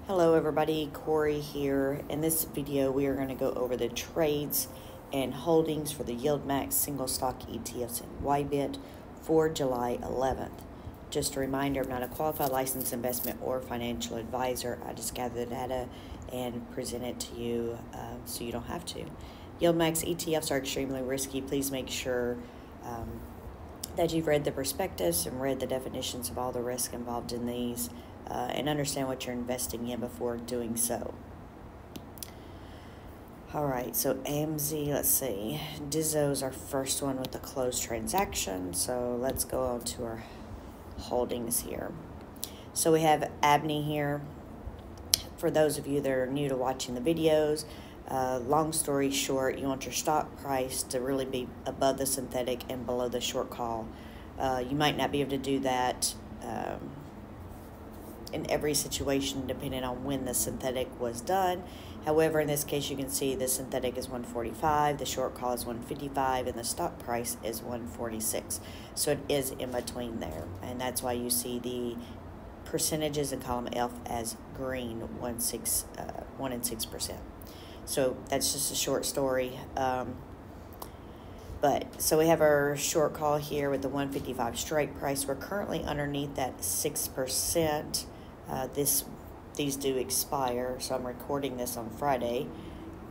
Hello everybody, Corey here. In this video we are going to go over the trades and holdings for the YieldMax single stock ETFs and YBIT for July 11th. Just a reminder, I'm not a qualified licensed investment or financial advisor. I just gather the data and present it to you so you don't have to. YieldMax ETFs are extremely risky. Please make sure that you've read the prospectus and read the definitions of all the risk involved in these and understand what you're investing in before doing so. All right, so AMZ, let's see. Dizzo is our first one with the closed transaction. So let's go on to our holdings here. So we have Abney here. For those of you that are new to watching the videos, long story short, you want your stock price to really be above the synthetic and below the short call. You might not be able to do that in every situation depending on when the synthetic was done. However, in this case you can see the synthetic is 145, the short call is 155, and the stock price is 146. So it is in between there, and that's why you see the percentages in column F as green, 1 and 6%. So that's just a short story. So we have our short call here with the 155 strike price. We're currently underneath that 6%. These do expire, so I'm recording this on Friday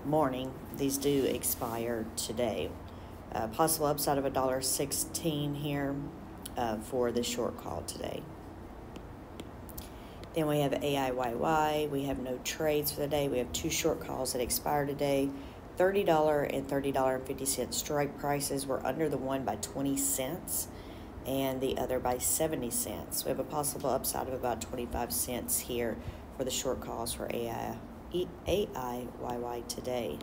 morning. These do expire today. Possible upside of $1.16 here for the short call today. Then we have AIYY. We have no trades for the day. We have two short calls that expire today. $30 and $30.50 strike prices. We're under the one by 20 cents and the other by 70 cents. We have a possible upside of about 25 cents here for the short calls for AIYY today.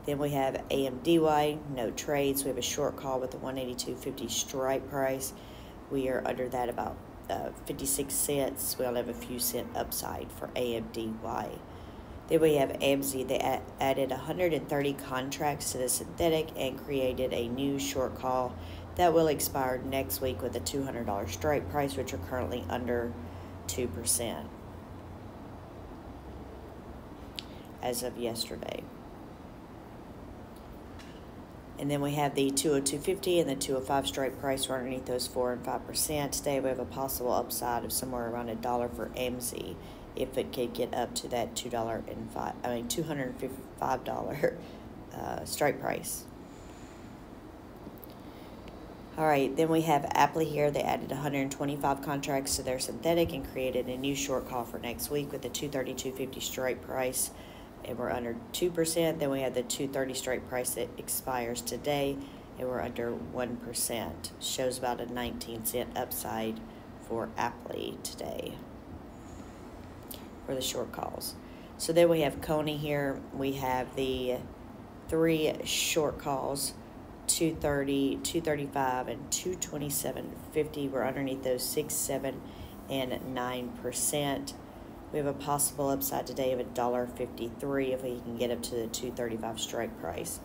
Then we have AMDY, no trades. We have a short call with the 182.50 strike price. We are under that about 56 cents. We'll have a few cent upside for AMDY. Then we have AMZ. They added 130 contracts to the synthetic and created a new short call that will expire next week with a $200 strike price, which are currently under 2% as of yesterday. And then we have the 202.50 and the 205 strike price. We're underneath those 4 and 5%. Today we have a possible upside of somewhere around $1 for AMZ if it could get up to that $255 strike price. All right, then we have Apple here. They added 125 contracts to their synthetic and created a new short call for next week with the 232.50 strike price, and we're under 2%. Then we have the 230 strike price that expires today, and we're under 1%. Shows about a 19-cent upside for Apple today for the short calls. So then we have Coney here. We have the three short calls, 230, 235, and 227.50. We're underneath those 6, 7, and 9%. We have a possible upside today of $1.53 if we can get up to the 235 strike price.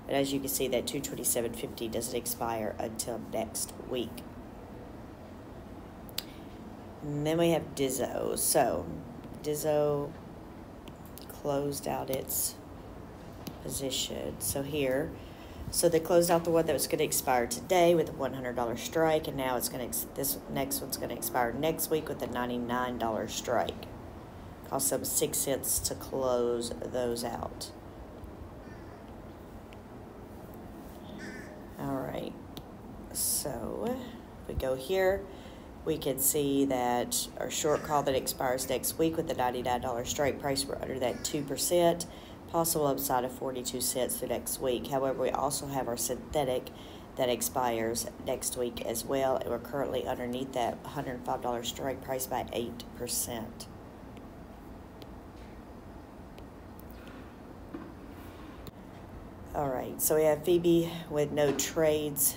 But as you can see, that 227.50 doesn't expire until next week. And then we have Dizzo. So Dizzo closed out its position. So here, so they closed out the one that was going to expire today with a $100 strike, and now it's going to this next one's going to expire next week with a $99 strike. Cost them 6 cents to close those out. All right, so if we go here, we can see that our short call that expires next week with the $99 strike price, we're under that 2%. Possible upside of 42 cents for next week. However, we also have our synthetic that expires next week as well, and we're currently underneath that $105 strike price by 8%. All right, so we have Phoebe with no trades.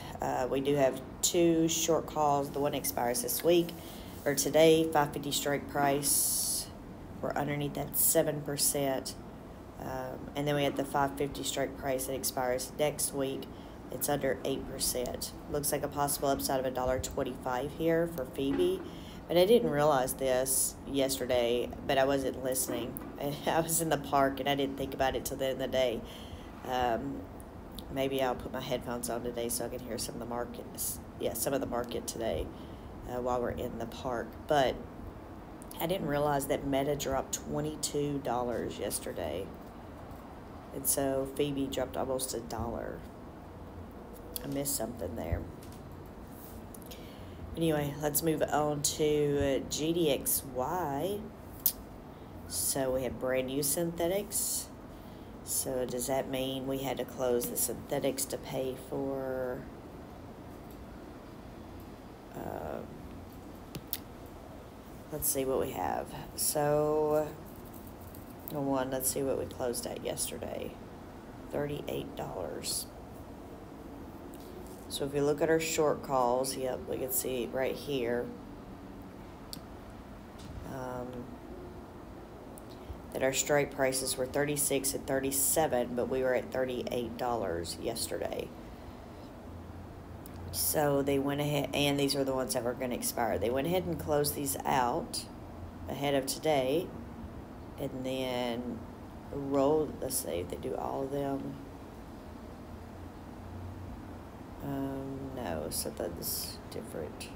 We do have two short calls. The one expires this week, or today, 550 strike price. We're underneath that 7%. And then we have the 550 strike price that expires next week. It's under 8%. Looks like a possible upside of $1.25 here for Phoebe. But I didn't realize this yesterday, but I wasn't listening. I was in the park and I didn't think about it till the end of the day. Maybe I'll put my headphones on today so I can hear some of the markets. Yeah, some of the market today while we're in the park. But I didn't realize that Meta dropped $22 yesterday. And so Phoebe dropped almost $1. I missed something there. Anyway, let's move on to GDXY. So we have brand new synthetics. So does that mean we had to close the synthetics to pay for let's see what we have. So let's see what we closed at yesterday. $38. So if you look at our short calls, yep, we can see right here that our strike prices were $36 and $37, but we were at $38 yesterday. So they went ahead, and these are the ones that were going to expire. They went ahead and closed these out ahead of today, and then rolled, let's see if they do all of them. No, so that's different.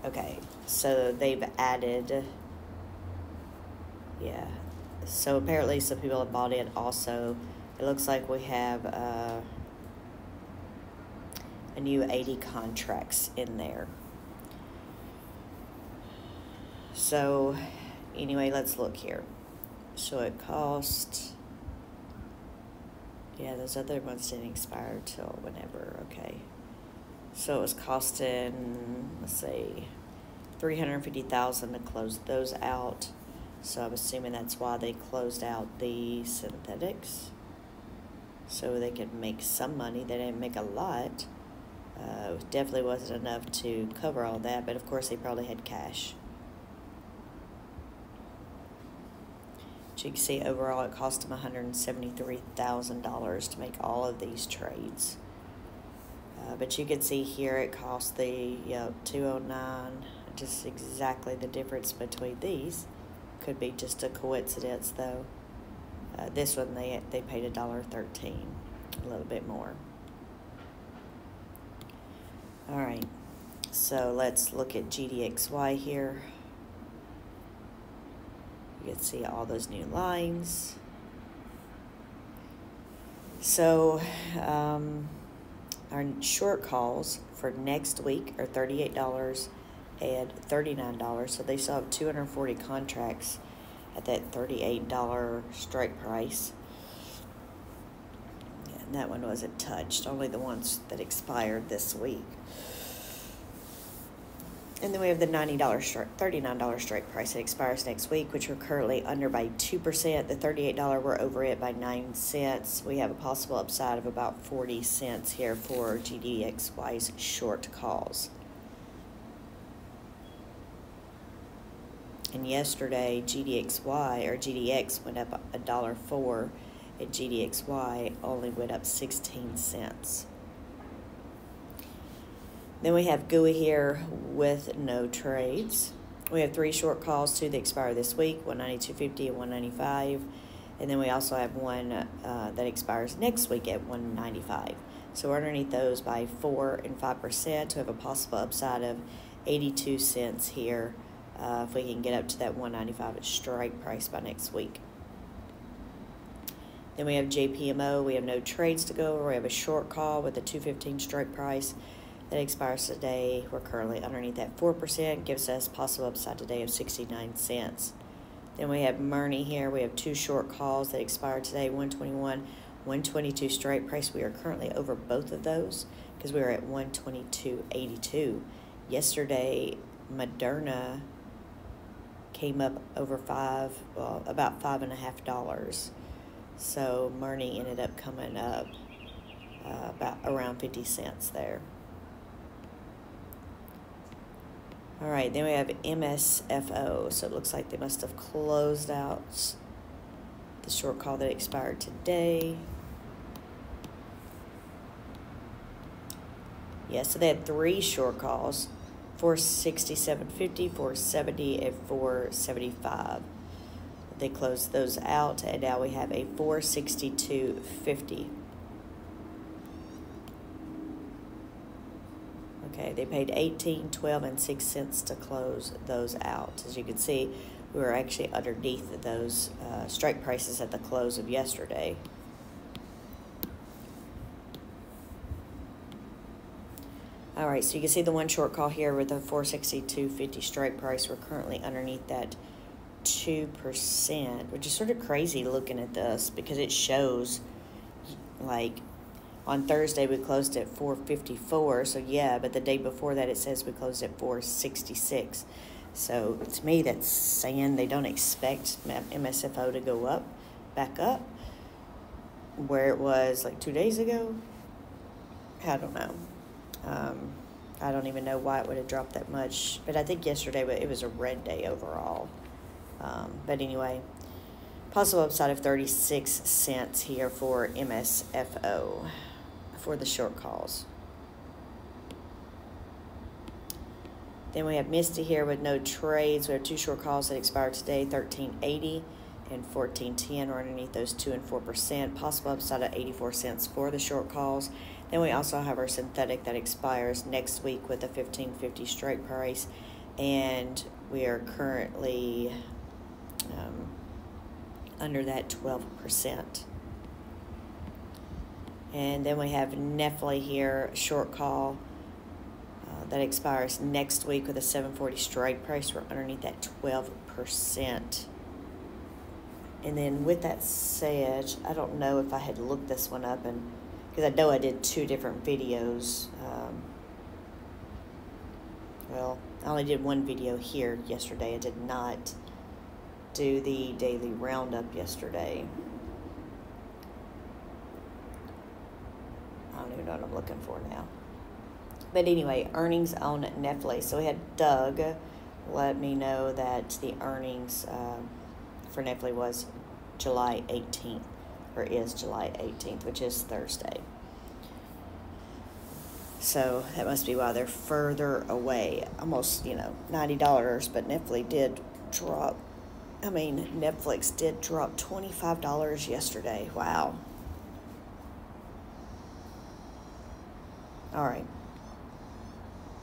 Okay, so they've added, yeah. So apparently some people have bought it also. It looks like we have a new 80 contracts in there. So anyway, let's look here. So it cost, yeah, those other ones didn't expire till whenever, okay. So it was costing, let's see, $350,000 to close those out. So I'm assuming that's why they closed out the synthetics, so they could make some money. They didn't make a lot. It definitely wasn't enough to cover all that, but of course they probably had cash. So you can see overall it cost them $173,000 to make all of these trades. But you can see here it cost the 209, just exactly the difference between these. Could be just a coincidence though. This one they paid $1.13, a little bit more. All right, so let's look at GDXY here. You can see all those new lines. So our short calls for next week are $38 and $39. So they still have 240 contracts at that $38 strike price. Yeah, and that one wasn't touched, only the ones that expired this week. And then we have the $39 strike price that expires next week, which we're currently under by 2%. The $38, we're over it by 9 cents. We have a possible upside of about 40 cents here for GDXY's short calls. And yesterday, GDX went up $1.04, and GDXY only went up 16 cents. Then we have GUI here with no trades. We have 3 short calls, 2 that expire this week, 192.50 and 195. And then we also have one that expires next week at 195. So we're underneath those by 4 and 5% to have a possible upside of 82 cents here if we can get up to that 195 at strike price by next week. Then we have JPMO. We have no trades to go over. We have a short call with a 215 strike price that expires today. We're currently underneath that 4%, gives us possible upside today of 69 cents. Then we have Murney here. We have 2 short calls that expire today, 121, 122 strike price. We are currently over both of those because we are at 122.82. Yesterday, Moderna came up over about $5.50. So Murney ended up coming up about around 50 cents there. All right, then we have MSFO. So it looks like they must have closed out the short call that expired today. Yeah, so they had 3 short calls, 467.50, 470, and 475. They closed those out, and now we have a 462.50. Okay, they paid 18, 12, and 6 cents to close those out. As you can see, we were actually underneath those strike prices at the close of yesterday. All right, so you can see the one short call here with a 462.50 strike price. We're currently underneath that 2%, which is sort of crazy looking at this because it shows, like, on Thursday we closed at 454, so yeah, but the day before that it says we closed at 466. So to me that's saying they don't expect MSFO to go up, back up, where it was like 2 days ago. I don't know. I don't even know why it would have dropped that much, but I think yesterday it was a red day overall. But anyway, possible upside of 36 cents here for MSFO for the short calls. Then we have Misty here with no trades. We have 2 short calls that expired today, 13.80 and 14.10. We're underneath those 2 and 4%. Possible upside of 84 cents for the short calls. Then we also have our synthetic that expires next week with a 15.50 strike price, and we are currently under that 12%. And then we have Nephle here, short call that expires next week with a 7.40 strike price. We're underneath that 12%. And then with that said, I don't know if I had looked this one up, and because I know I did 2 different videos. Well, I only did 1 video here yesterday. I did not do the daily roundup yesterday. I don't even know what I'm looking for now. But anyway, earnings on Nephle. So we had Doug let me know that the earnings for Nephle was July 18th, or is July 18th, which is Thursday. So that must be why they're further away, almost, $90, but Nephle did drop. Netflix did drop $25 yesterday. Wow. All right.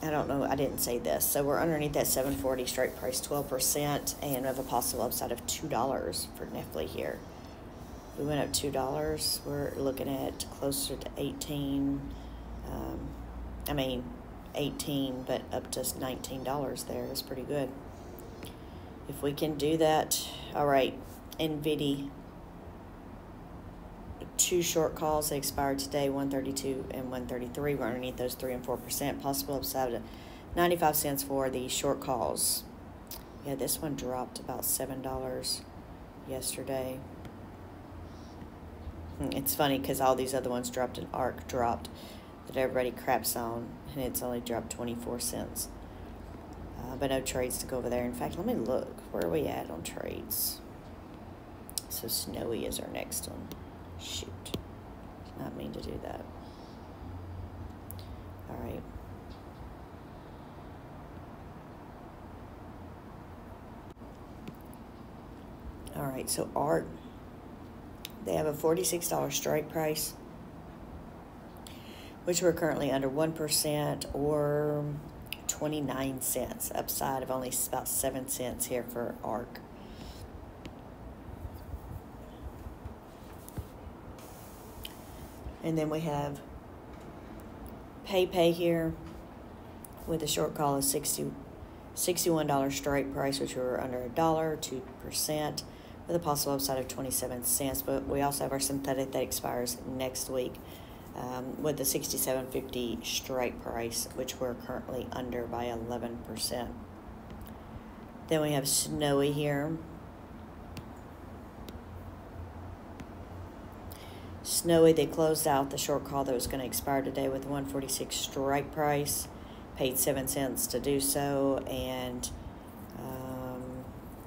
I don't know. I didn't say this. So we're underneath that 740 strike price, 12%, and we have a possible upside of $2 for Nephle here. We went up $2. We're looking at closer to 18. 18, but up to $19 there is pretty good. If we can do that, all right. NVIDIA, 2 short calls. They expired today, 132 and 133. We're underneath those 3 and 4%. Possible upside of 95 cents for the short calls. Yeah, this one dropped about $7 yesterday. It's funny because all these other ones dropped, and ARC dropped, that everybody craps on, and it's only dropped 24 cents. But no trades to go over there. In fact, let me look. Where are we at on trades? So Snowy is our next one. Shoot. Did not mean to do that. All right. All right, so ARC, they have a $46 strike price, which we're currently under 1%, or 29 cents, upside of only about 7 cents here for ARC. And then we have PayPay here with a short call of $61 strike price, which we're under $1, 2%, with a possible upside of 27 cents. But we also have our synthetic that expires next week with the $67.50 strike price, which we're currently under by 11%. Then we have Snowy here. Snowy, they closed out the short call that was going to expire today with 146 strike price, paid 7 cents to do so, and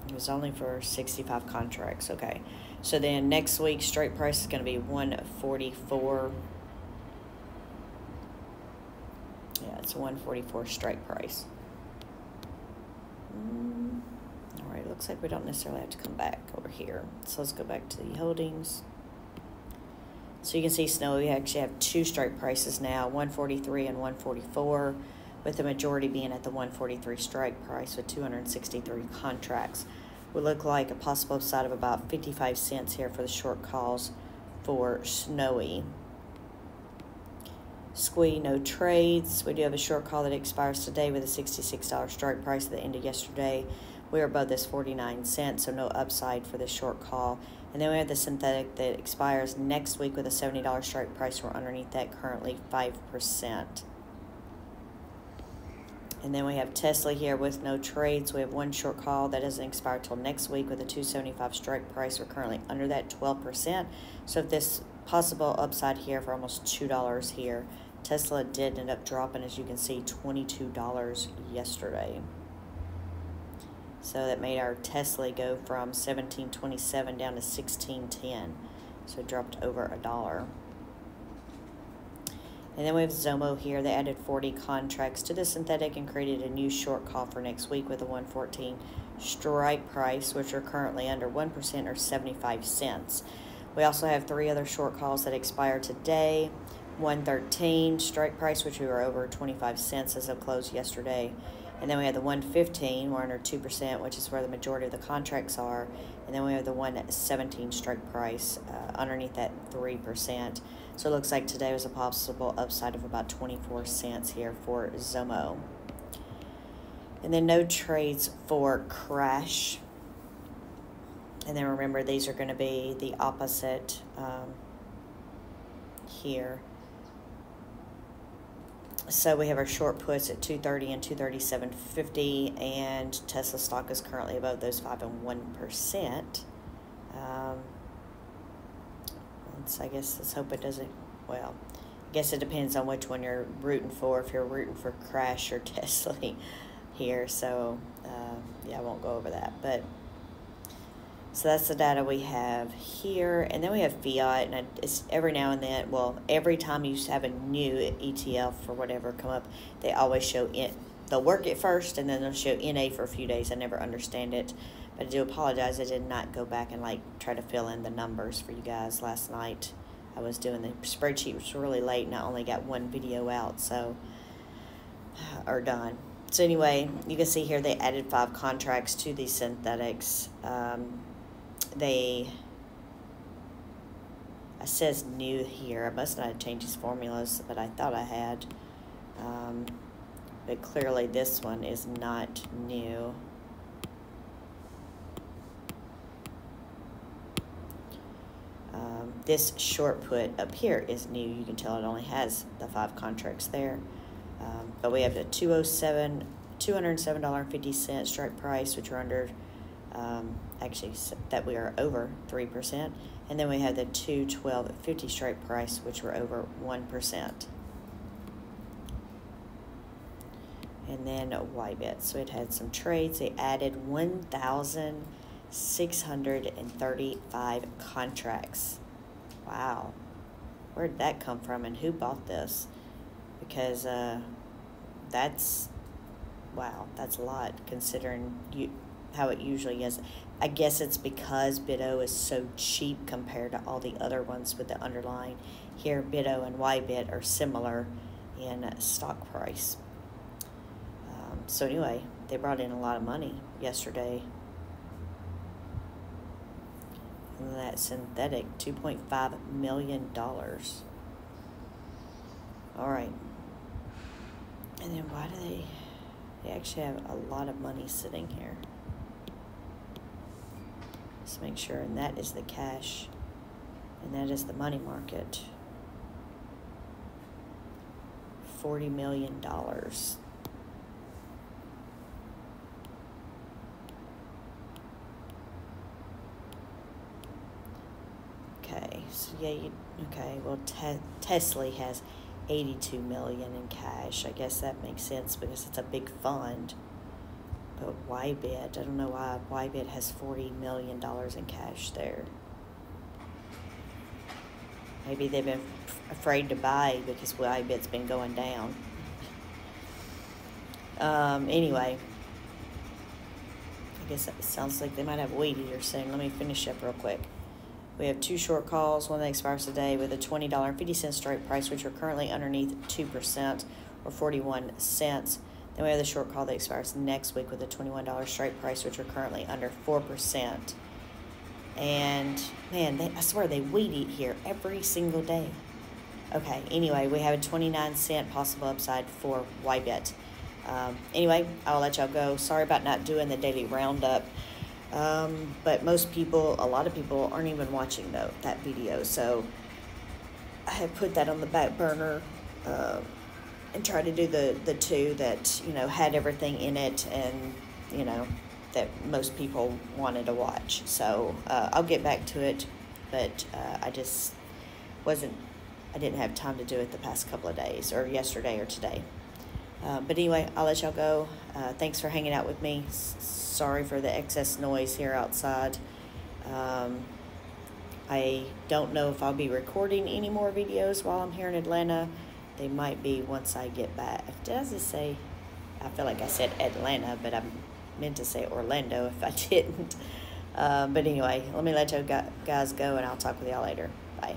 it was only for 65 contracts. Okay, so then next week strike price is going to be 144. It's a 144 strike price. All right, looks like we don't necessarily have to come back over here. So let's go back to the holdings. So you can see Snowy, we actually have two strike prices now, 143 and 144, with the majority being at the 143 strike price with 263 contracts. We look like a possible upside of about 55 cents here for the short calls for Snowy. Squee, no trades. We do have a short call that expires today with a $66 strike price at the end of yesterday. We are above this 49 cents, so no upside for the short call. And then we have the synthetic that expires next week with a $70 strike price. We're underneath that currently 5%. And then we have Tesla here with no trades. We have one short call that doesn't expire till next week with a $275 strike price. We're currently under that 12%. So if this possible upside here for almost $2 here, Tesla did end up dropping, as you can see, $22 yesterday. So that made our Tesla go from $17.27 down to $16.10. So it dropped over $1. And then we have Zomo here. They added 40 contracts to the synthetic and created a new short call for next week with a 114 strike price, which are currently under 1% or 75 cents. We also have three other short calls that expire today. 113 strike price, which we were over 25 cents as of close yesterday. And then we have the 115, we're under 2%, which is where the majority of the contracts are. And then we have the 117 strike price underneath that 3%. So it looks like today was a possible upside of about 24 cents here for Zomo. And then no trades for Crash. And then remember, these are going to be the opposite here. So we have our short puts at 230 and 237.50, and Tesla stock is currently above those 5 and 1%. So I guess let's hope it doesn't. Well, I guess it depends on which one you're rooting for. If you're rooting for Crash or Tesla here, so yeah, I won't go over that. But so that's the data we have here, and then we have Fiat, and it's every now and then. Well, every time you have a new ETF or whatever come up, they always show it. They'll work it first, and then they'll show NA for a few days. I never understand it, but I do apologize. I did not go back and try to fill in the numbers for you guys last night. I was doing the spreadsheet, which was really late, and I only got one video out, so or done. So anyway, you can see here they added 5 contracts to these synthetics. It says new here. I must not have changed these formulas, but I thought I had. But clearly this one is not new. This short put up here is new. You can tell it only has the 5 contracts there. But we have the $207.50 strike price, which are under, actually that we are over 3%. And then we have the $212.50 strike price, which were over 1%. And then YieldMax. So it had some trades. They added 1,635 contracts. Wow. Where did that come from, and who bought this? Because that's, wow, that's a lot considering how it usually is. I guess it's because BitO is so cheap compared to all the other ones with the underlying. Here, BitO and YieldMax are similar in stock price. So anyway, they brought in a lot of money yesterday. And that synthetic, $2.5 million. All right. And then why do they actually have a lot of money sitting here? Let's make sure, and that is the cash, and that is the money market. $40 million. Okay, so yeah, okay, well, Tesla has 82 million in cash. I guess that makes sense because it's a big fund. But YieldMax, I don't know why YieldMax has $40 million in cash there. Maybe they've been afraid to buy because YieldMax's been going down. Anyway, I guess it sounds like they might have weed eater soon. Let me finish up real quick. We have 2 short calls, one that expires today with a $20.50 strike price, which are currently underneath 2% or 41 cents. Then we have the short call that expires next week with a $21 strike price, which are currently under 4%. And man, I swear they weed eat here every single day. Okay, anyway, we have a 29-cent possible upside for YBET. Anyway, I'll let y'all go. Sorry about not doing the daily roundup. But a lot of people aren't even watching that video. So I have put that on the back burner and tried to do the 2 that, had everything in it and, that most people wanted to watch. So I'll get back to it, but I just I didn't have time to do it the past couple of days, or yesterday or today. But anyway, I'll let y'all go. Thanks for hanging out with me. Sorry for the excess noise here outside. I don't know if I'll be recording any more videos while I'm here in Atlanta. They might be once I get back. Did I just say, I feel like I said Atlanta, but I meant to say Orlando if I didn't. But anyway, let me let you guys go, and I'll talk with y'all later. Bye.